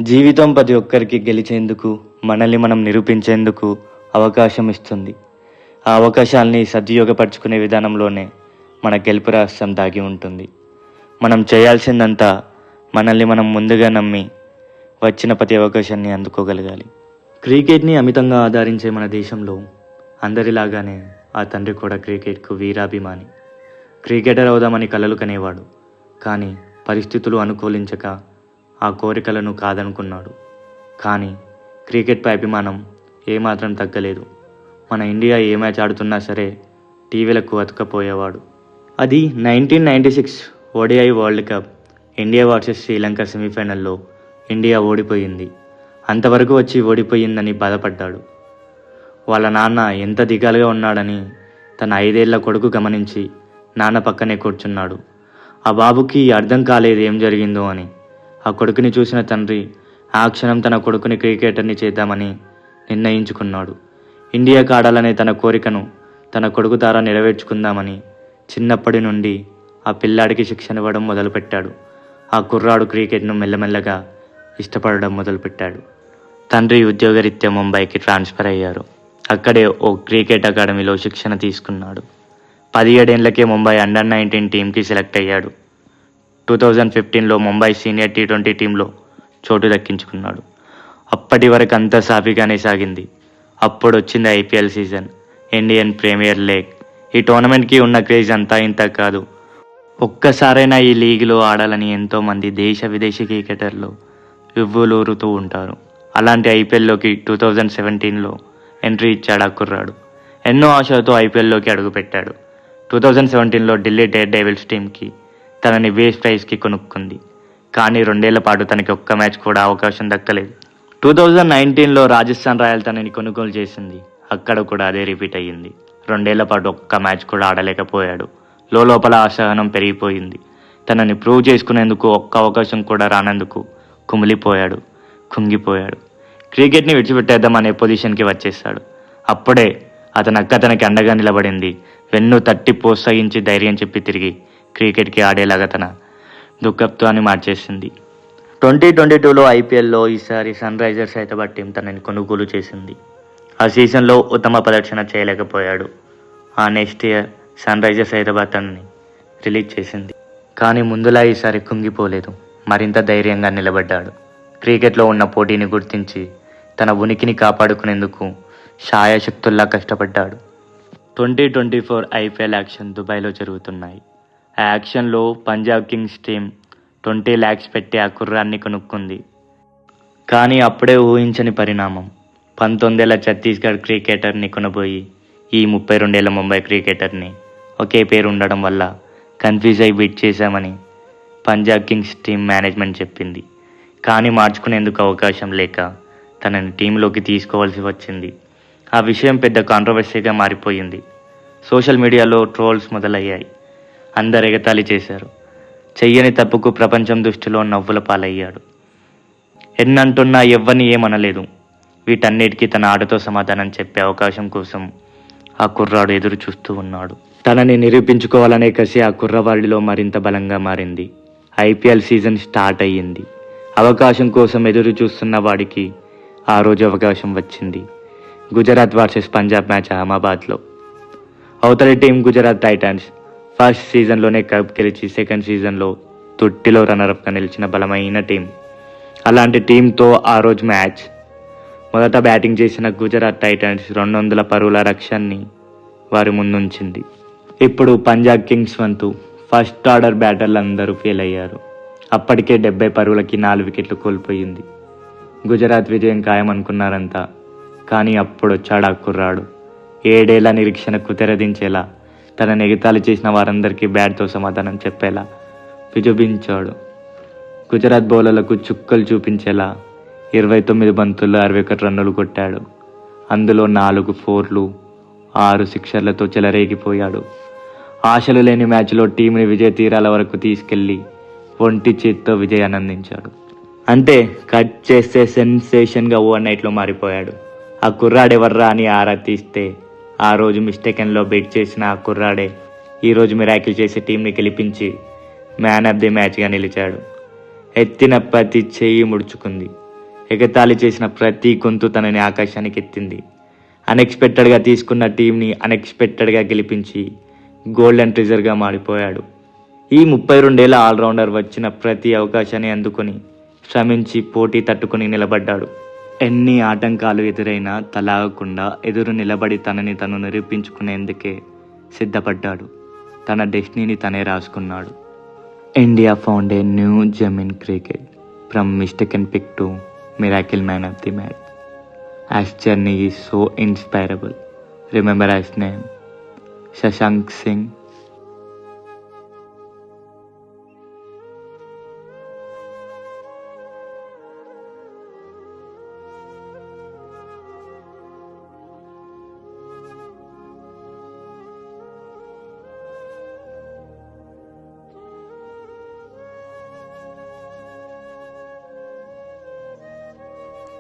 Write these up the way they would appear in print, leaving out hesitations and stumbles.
జీవితం ప్రతి ఒక్కరికి గెలిచేందుకు, మనల్ని మనం నిరూపించేందుకు అవకాశం ఇస్తుంది. ఆ అవకాశాల్ని సద్వినియోగపరుచుకునే విధానంలోనే మన గెలుపు రహస్యం దాగి ఉంటుంది. మనం చేయాల్సిందంతా మనల్ని మనం ముందుగా నమ్మి వచ్చిన ప్రతి అవకాశాన్ని అందుకోగలగాలి. క్రికెట్ని అమితంగా ఆదరించే మన దేశంలో అందరిలాగానే ఆ తండ్రి కూడా క్రికెట్కు వీరాభిమాని. క్రికెటర్ అవుదామని కలలు కనేవాడు. కానీ పరిస్థితులు అనుకూలించక ఆ కోరికలను కాదనుకున్నాడు. కానీ క్రికెట్పై అభిమానం ఏమాత్రం తగ్గలేదు. మన ఇండియా ఏ మ్యాచ్ ఆడుతున్నా సరే టీవీలకు అతుకపోయేవాడు. అది 1996 ODI world cup. India versus Sri Lanka సెమీఫైనల్లో ఇండియా ఓడిపోయింది. అంతవరకు వచ్చి ఓడిపోయిందని బాధపడ్డాడు. వాళ్ళ నాన్న ఎంత దిగాలుగా ఉన్నాడని తన 5 ఏళ్ల కొడుకు గమనించి నాన్న పక్కనే కూర్చున్నాడు. ఆ బాబుకి అర్థం కాలేదు ఏం జరిగిందో అని. ఆ కొడుకుని చూసిన తండ్రి ఆ క్షణం తన కొడుకుని క్రికెటర్ని చేద్దామని నిర్ణయించుకున్నాడు. ఇండియాకు ఆడాలనే తన కోరికను తన కొడుకు ద్వారా నెరవేర్చుకుందామని చిన్నప్పటి నుండి ఆ పిల్లాడికి శిక్షణ ఇవ్వడం మొదలుపెట్టాడు. ఆ కుర్రాడు క్రికెట్ను మెల్లమెల్లగా ఇష్టపడడం మొదలుపెట్టాడు. తండ్రి ఉద్యోగరీత్యా ముంబైకి ట్రాన్స్ఫర్ అయ్యారు. అక్కడే ఓ క్రికెట్ అకాడమీలో శిక్షణ తీసుకున్నాడు. 17 ఏళ్లకే ముంబై అండర్-19 టీంకి సెలెక్ట్ అయ్యాడు. 2015లో ముంబై సీనియర్ T20 టీంలో చోటు దక్కించుకున్నాడు. అప్పటి వరకు అంతా సాఫీగానే సాగింది. అప్పుడు వచ్చింది IPL season, Indian Premier League. ఈ టోర్నమెంట్కి ఉన్న క్రేజ్ అంతా ఇంత కాదు. ఒక్కసారైనా ఈ లీగ్లో ఆడాలని ఎంతోమంది దేశ విదేశీ క్రికెటర్లు ఇవ్వులూరుతూ ఉంటారు. అలాంటి IPLలోకి 2017లో ఎంట్రీ ఇచ్చాడు ఆ కుర్రాడు. ఎన్నో ఆశలతో IPLలోకి అడుగుపెట్టాడు. 2017లో ఢిల్లీ డేర్ డెవిల్స్ టీంకి తనని వేస్ట్ ప్రైస్కి కొనుక్కుంది. కానీ 2 ఏళ్ల పాటు తనకి ఒక్క మ్యాచ్ కూడా అవకాశం దక్కలేదు. 2019లో రాజస్థాన్ రాయల్ తనని కొనుగోలు చేసింది. అక్కడ కూడా అదే రిపీట్ అయ్యింది. 2 ఏళ్ల పాటు ఒక్క మ్యాచ్ కూడా ఆడలేకపోయాడు. లోపల అసహనం పెరిగిపోయింది. తనని ప్రూవ్ చేసుకునేందుకు ఒక్క అవకాశం కూడా రానందుకు కుమిలిపోయాడు, కుంగిపోయాడు. క్రికెట్ని విడిచిపెట్టేద్దాం అనే పొజిషన్కి వచ్చేసాడు. అప్పుడే అతని అక్క తనకి అండగా నిలబడింది. వెన్ను తట్టి ప్రోత్సహించి ధైర్యం చెప్పి తిరిగి క్రికెట్కి ఆడేలాగా తన దుఃఖత్వాన్ని మార్చేసింది. 2022లో IPLలో ఈసారి సన్ రైజర్స్ హైదరాబాద్ టీం తనని కొనుగోలు చేసింది. ఆ సీజన్లో ఉత్తమ ప్రదర్శన చేయలేకపోయాడు. ఆ next year Sunrisers Hyderabad తనని రిలీజ్ చేసింది. కానీ ముందులా ఈసారి కుంగిపోలేదు. మరింత ధైర్యంగా నిలబడ్డాడు. క్రికెట్లో ఉన్న పోటీని గుర్తించి తన ఉనికిని కాపాడుకునేందుకు శాయశక్తుల్లా కష్టపడ్డాడు. 2024 IPL యాక్షన్ దుబాయ్లో జరుగుతున్నాయి. ఆ యాక్షన్లో పంజాబ్ కింగ్స్ టీం 20 lakhs పెట్టి ఆ కుర్రాన్ని కొనుక్కుంది. కానీ అప్పుడే ఊహించని పరిణామం. 19 ఏళ్ల ఛత్తీస్గఢ్ క్రికెటర్ని కొనబోయి ఈ 32 ఏళ్ల ముంబై క్రికెటర్ని ఒకే పేరు ఉండడం వల్ల కన్ఫ్యూజ్ అయి బిడ్ చేశామని పంజాబ్ కింగ్స్ టీం మేనేజ్మెంట్ చెప్పింది. కానీ మార్చుకునేందుకు అవకాశం లేక తనని టీంలోకి తీసుకోవాల్సి వచ్చింది. ఆ విషయం పెద్ద కాంట్రవర్సీగా మారిపోయింది. సోషల్ మీడియాలో ట్రోల్స్ మొదలయ్యాయి. అందరు ఎగతాళి చేశారు. చెయ్యని తప్పుకు ప్రపంచం దృష్టిలో నవ్వుల పాలయ్యాడు. ఎన్నంటున్నా ఎవ్వరిని ఏమనలేదు. వీటన్నిటికీ తన ఆటతో సమాధానం చెప్పే అవకాశం కోసం ఆ కుర్రాడు ఎదురు చూస్తూ ఉన్నాడు. తనని నిరూపించుకోవాలనే కసి ఆ కుర్రవాడిలో మరింత బలంగా మారింది. IPL సీజన్ స్టార్ట్ అయ్యింది. అవకాశం కోసం ఎదురు చూస్తున్న వాడికి ఆ రోజు అవకాశం వచ్చింది. గుజరాత్ వర్సెస్ పంజాబ్ మ్యాచ్ అహ్మదాబాద్లో. అవతలి టీం గుజరాత్ టైటన్స్. ఫస్ట్ సీజన్లోనే కప్ గెలిచి సెకండ్ సీజన్లో తొట్టిలో రన్నరప్గా నిలిచిన బలమైన టీం. అలాంటి టీంతో ఆ రోజు మ్యాచ్. మొదట బ్యాటింగ్ చేసిన గుజరాత్ టైటన్స్ 200 పరుగుల లక్ష్యాన్ని వారి ముందుంచింది. ఇప్పుడు పంజాబ్ కింగ్స్ వంతు. ఫస్ట్ ఆర్డర్ బ్యాటర్లు అందరూ ఫెయిల్ అయ్యారు. అప్పటికే 70 పరుగులకి 4 వికెట్లు కోల్పోయింది. గుజరాత్ విజయం ఖాయమనుకున్నారంతా. కానీ అప్పుడు వచ్చాడు ఆ కుర్రాడు. 7 ఏళ్ల నిరీక్షణకు తెరదించేలా, తనని ఎగతాళి చేసిన వారందరికీ బ్యాట్తో సమాధానం చెప్పేలా విజృంభించాడు. గుజరాత్ బౌలర్లకు చుక్కలు చూపించేలా 29 బంతుల్లో 61 రన్నులు కొట్టాడు. అందులో 4 4లు, 6 సిక్సర్లతో చెలరేగిపోయాడు. ఆశలు లేని మ్యాచ్లో టీంని విజయ తీరాల వరకు తీసుకెళ్లి ఒంటి చేత్తో విజయాన్ని అందించాడు. అంటే కట్ చేస్తే సెన్సేషన్గా ఓవర్ నైట్లో మారిపోయాడు. ఆ కుర్రాడెవర్రా అని ఆరా తీస్తే ఆ రోజు మిస్టేకన్లో బెట్ చేసిన ఆ కుర్రాడే ఈరోజు మిరాకిల్ చేసి టీంని గెలిపించి మ్యాన్ ఆఫ్ ది మ్యాచ్గా నిలిచాడు. ఎత్తిన ప్రతి చెయ్యి ముడుచుకుంది. ఎగతాళి చేసిన ప్రతి గొంతు తనని ఆకాశానికి ఎత్తింది. అన్ఎక్స్పెక్టెడ్గా తీసుకున్న టీంని అన్ఎక్స్పెక్టెడ్గా గెలిపించి గోల్డెన్ ట్రిజర్గా మారిపోయాడు. ఈ 32 ఏళ్ల ఆల్రౌండర్ వచ్చిన ప్రతి అవకాశాన్ని అందుకొని శ్రమించి పోటీ తట్టుకుని నిలబడ్డాడు. ఎన్ని ఆటంకాలు ఎదురైనా తలాగకుండా ఎదురు నిలబడి తనని తను నిరూపించుకునేందుకే సిద్ధపడ్డాడు. తన డెస్టినీని తనే రాసుకున్నాడు. India found a new gem in cricket from mistaken pick to miracle man of the match. His journey is so inspirable. Remember his name, Shashank Singh.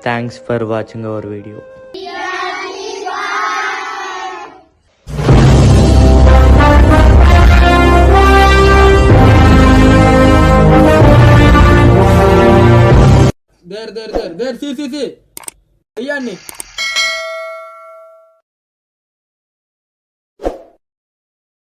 Thanks for watching our video. There. See. Iyanni.